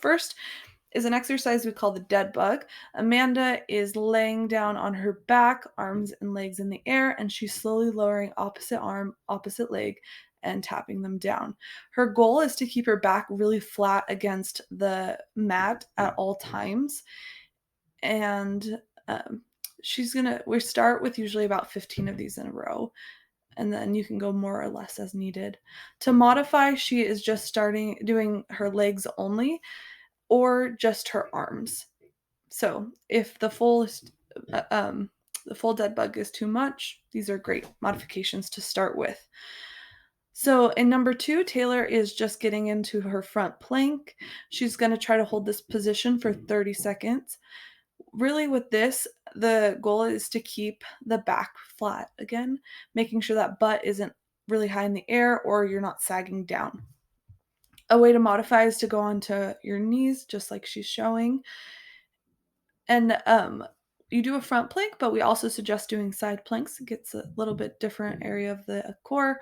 first is an exercise we call the dead bug. Amanda is laying down on her back, arms and legs in the air, and she's slowly lowering opposite arm, opposite leg, and tapping them down. Her goal is to keep her back really flat against the mat at all times. And we start with usually about 15 of these in a row, and then you can go more or less as needed. To modify, she is just starting doing her legs only or just her arms. So if the full dead bug is too much, these are great modifications to start with. So in number 2, Taylor is just getting into her front plank. She's going to try to hold this position for 30 seconds. Really with this, the goal is to keep the back flat again, making sure that butt isn't really high in the air or you're not sagging down. A way to modify is to go onto your knees, just like she's showing. And you do a front plank, but we also suggest doing side planks. It gets a little bit different area of the core.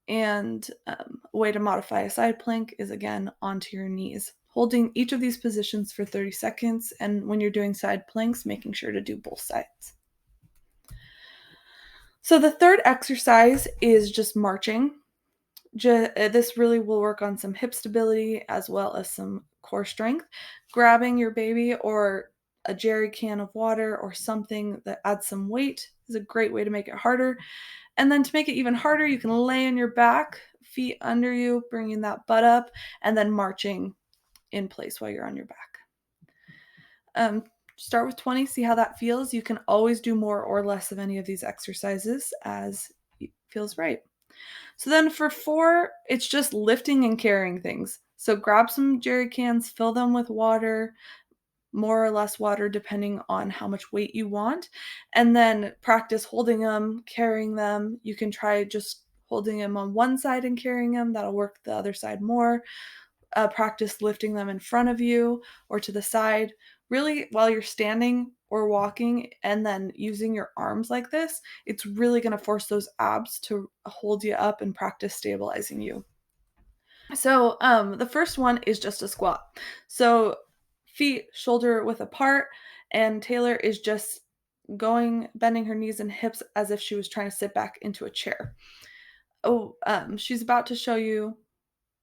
And a way to modify a side plank is, again, onto your knees. Holding each of these positions for 30 seconds, and when you're doing side planks, making sure to do both sides. So the third exercise is just marching. This really will work on some hip stability as well as some core strength. Grabbing your baby or a jerry can of water or something that adds some weight is a great way to make it harder. And then to make it even harder, you can lay on your back, feet under you, bringing that butt up, and then marching in place while you're on your back. Start with 20, see how that feels. You can always do more or less of any of these exercises as it feels right. So then for 4, it's just lifting and carrying things. So grab some jerry cans, fill them with water, more or less water depending on how much weight you want, and then practice holding them, carrying them. You can try just holding them on one side and carrying them. That'll work the other side more. Practice lifting them in front of you or to the side. Really, while you're standing or walking and then using your arms like this, it's really going to force those abs to hold you up and practice stabilizing you. So the first one is just a squat. So feet shoulder width apart, and Taylor is just bending her knees and hips as if she was trying to sit back into a chair. She's about to show you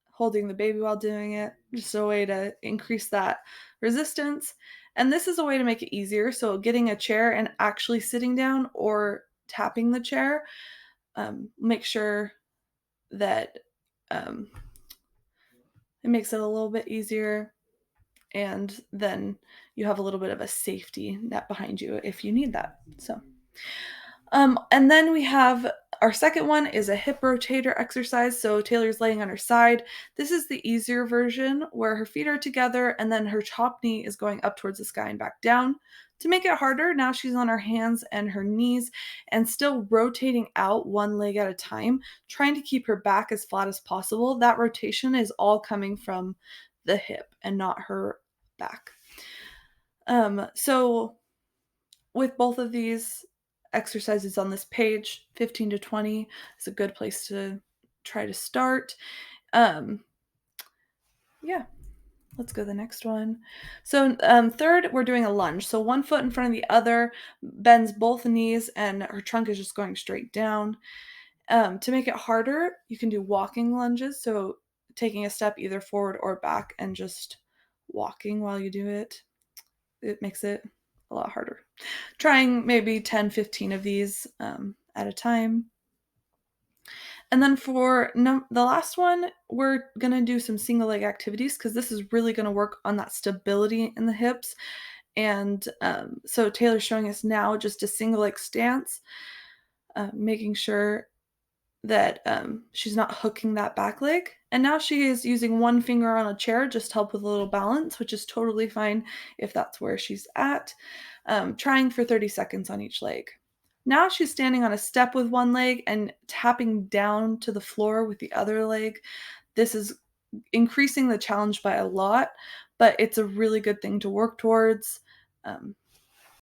holding the baby while doing it, just a way to increase that resistance. And this is a way to make it easier. So getting a chair and actually sitting down or tapping the chair, make sure that it makes it a little bit easier. And then you have a little bit of a safety net behind you if you need that. So, and then we have our second one is a hip rotator exercise. So Taylor's laying on her side. This is the easier version where her feet are together and then her top knee is going up towards the sky and back down. To make it harder, now she's on her hands and her knees and still rotating out one leg at a time, trying to keep her back as flat as possible. That rotation is all coming from the hip and not her back. So with both of these exercises on this page, 15 to 20 is a good place to try to start. Yeah, let's go to the next one. So third, we're doing a lunge. So one foot in front of the other, bends both knees, and her trunk is just going straight down. To make it harder, you can do walking lunges. So taking a step either forward or back and just walking while you do it. It makes it a lot harder. Trying maybe 10, 15 of these at a time. And then for the last one, we're going to do some single leg activities because this is really going to work on that stability in the hips. And so Taylor's showing us now just a single leg stance, making sure that she's not hooking that back leg. And now she is using one finger on a chair just to help with a little balance, which is totally fine if that's where she's at. Trying for 30 seconds on each leg. Now she's standing on a step with one leg and tapping down to the floor with the other leg. This is increasing the challenge by a lot, but it's a really good thing to work towards.